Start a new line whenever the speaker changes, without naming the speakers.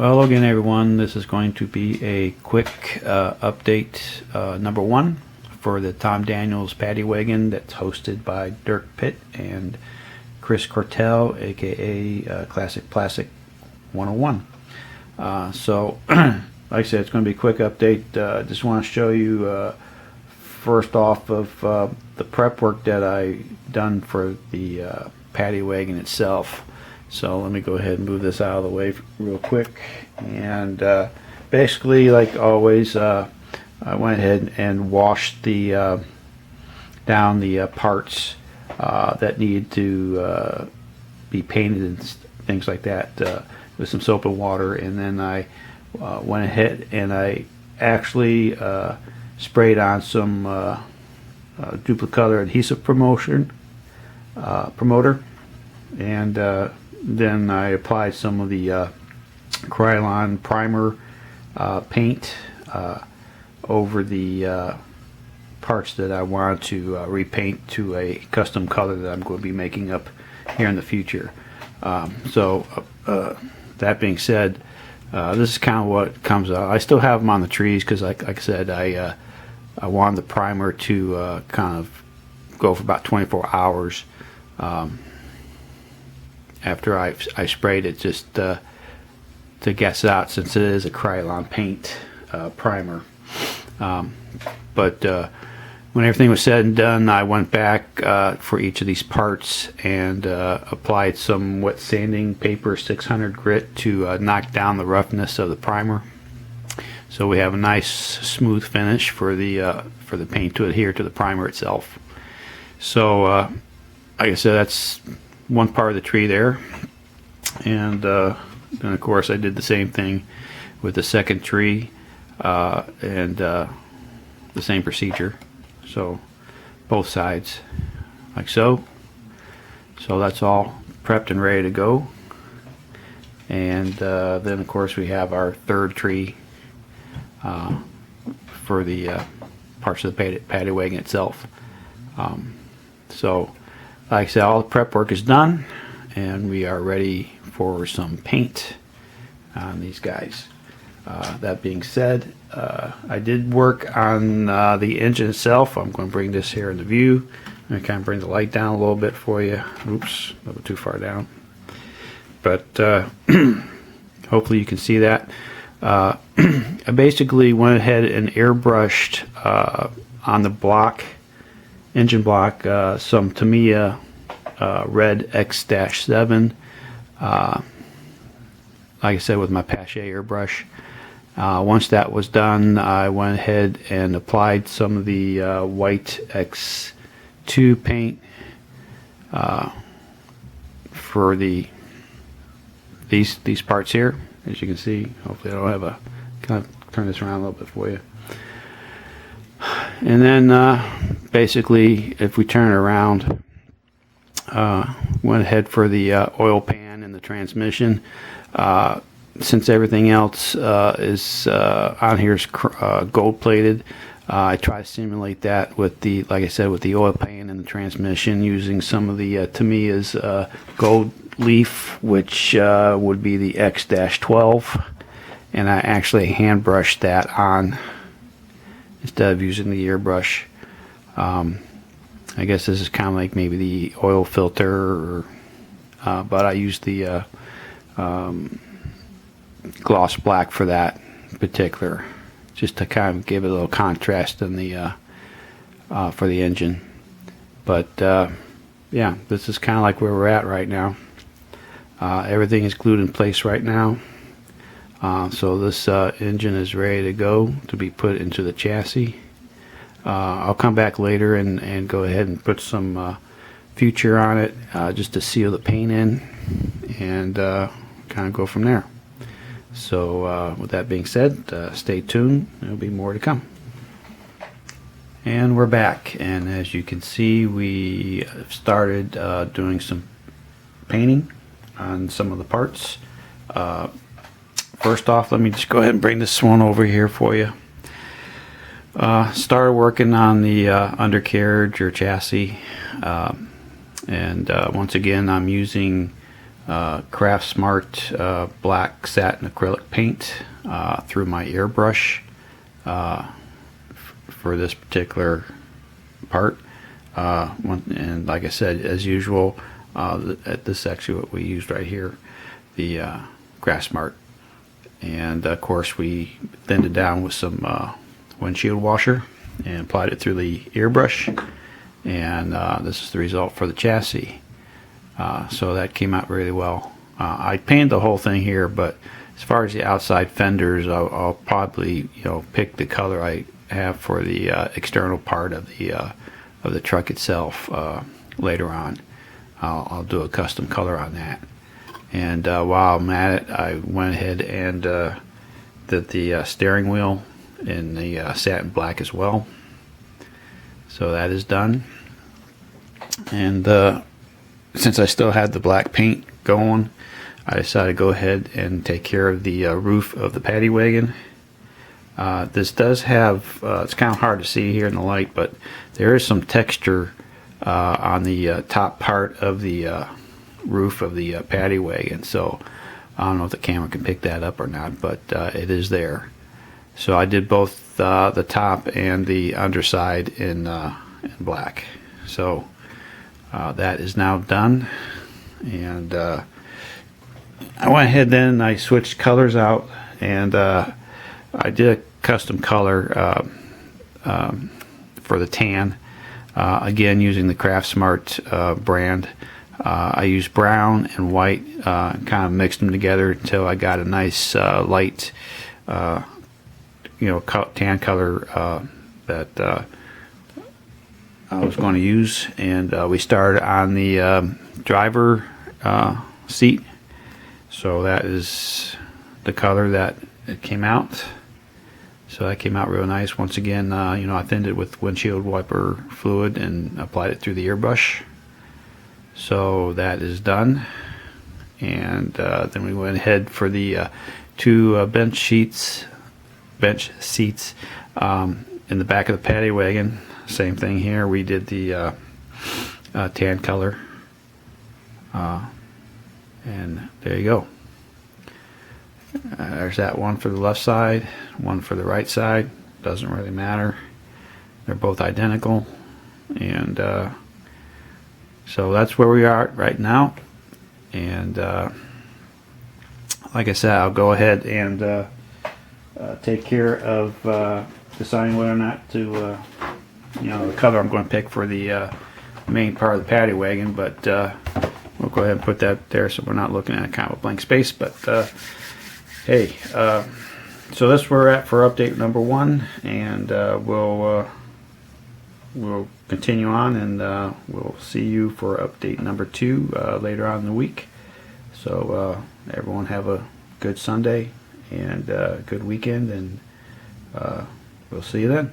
Well, again, everyone, this is going to be a quick update, number one, for the Tom Daniels Paddy Wagon that's hosted by Dirk Pitt and Chris Cortell, aka Classic Plastic 101. So, like I said, it's going to be a quick update. Just want to show you first off of the prep work that I done for the Paddy Wagon itself. So let me go ahead and move this out of the way real quick. And basically, like always, I went ahead and washed the down the parts that needed to be painted and things like that with some soap and water. And then I went ahead and I actually sprayed on some duplicolor adhesive promoter, and then I applied some of the Krylon primer paint over the parts that I want to repaint to a custom color that I'm going to be making up here in the future. That being said, this is kind of what comes out. I still have them on the trees because, like I said, I wanted the primer to kind of go for about 24 hours. After I sprayed it, just to guess out, since it is a Krylon paint primer. But when everything was said and done, I went back for each of these parts and applied some wet sanding paper 600 grit to knock down the roughness of the primer, so we have a nice smooth finish for the paint to adhere to the primer itself. So like I said, that's one part of the tree there. And then of course I did the same thing with the second tree, and the same procedure. So both sides, like so. So that's all prepped and ready to go. And then of course we have our third tree for the parts of the Paddy Wagon itself. So like I said, all the prep work is done, and we are ready for some paint on these guys. That being said, I did work on the engine itself. I'm going to bring this here into view. I'm going to kind of bring the light down a little bit for you. Oops, a little too far down. But hopefully you can see that. I basically went ahead and airbrushed on the block, engine block, some Tamiya red X-7, like I said, with my Pache airbrush. Once that was done, I went ahead and applied some of the white X2 paint for these parts here. As you can see, hopefully I don't have a, kind of turn this around a little bit for you. And then basically, if we turn it around, went ahead for the oil pan and the transmission. Since everything else is on here is gold plated, I try to simulate that with the, like I said, with the oil pan and the transmission, using some of the Tamiya's gold leaf, which would be the X-12, and I actually hand brushed that on instead of using the airbrush. I guess this is kind of like maybe the oil filter, or, but I used the gloss black for that particular, just to kind of give it a little contrast in the for the engine. But yeah, this is kind of like where we're at right now. Everything is glued in place right now. So this engine is ready to go to be put into the chassis. I'll come back later and go ahead and put some future on it, just to seal the paint in, and kind of go from there. So with that being said, stay tuned. There'll be more to come. And we're back, and as you can see, we started doing some painting on some of the parts. First off, let me just go ahead and bring this one over here for you. Started working on the undercarriage or chassis, and once again I'm using Craft Smart black satin acrylic paint through my airbrush for this particular part. And like I said, as usual, this is actually what we used right here, the Craft Smart. And of course we thinned it down with some windshield washer and applied it through the airbrush, and this is the result for the chassis. So that came out really well. I painted the whole thing here, but as far as the outside fenders, I'll probably pick the color I have for the external part of the truck itself later on. I'll do a custom color on that. And while I'm at it, I went ahead and did the steering wheel in the satin black as well. So that is done. And since I still had the black paint going, I decided to go ahead and take care of the roof of the Paddy Wagon. This does have, it's kind of hard to see here in the light, but there is some texture on the top part of the roof of the Paddy Wagon. So I don't know if the camera can pick that up or not, but it is there. So I did both the top and the underside in black. So that is now done, and I went ahead then and I switched colors out, and I did a custom color for the tan, again using the Craft Smart brand. I used brown and white, kind of mixed them together until I got a nice light tan color that I was going to use. And we started on the driver seat, so that is the color that it came out. So that came out real nice. Once again, I thinned it with windshield wiper fluid and applied it through the airbrush. So that is done. And then we went ahead for the two bench seats in the back of the Paddy Wagon. Same thing here. We did the tan color, and there you go. There's that one for the left side, one for the right side. Doesn't really matter. They're both identical. And so that's where we are right now. And like I said, I'll go ahead and take care of deciding whether or not to, the color I'm going to pick for the main part of the Paddy Wagon. But we'll go ahead and put that there so we're not looking at a kind of a blank space. But hey, so that's where we're at for update number 1, and we'll continue on, and we'll see you for update number 2 later on in the week. So everyone have a good Sunday and good weekend, and we'll see you then.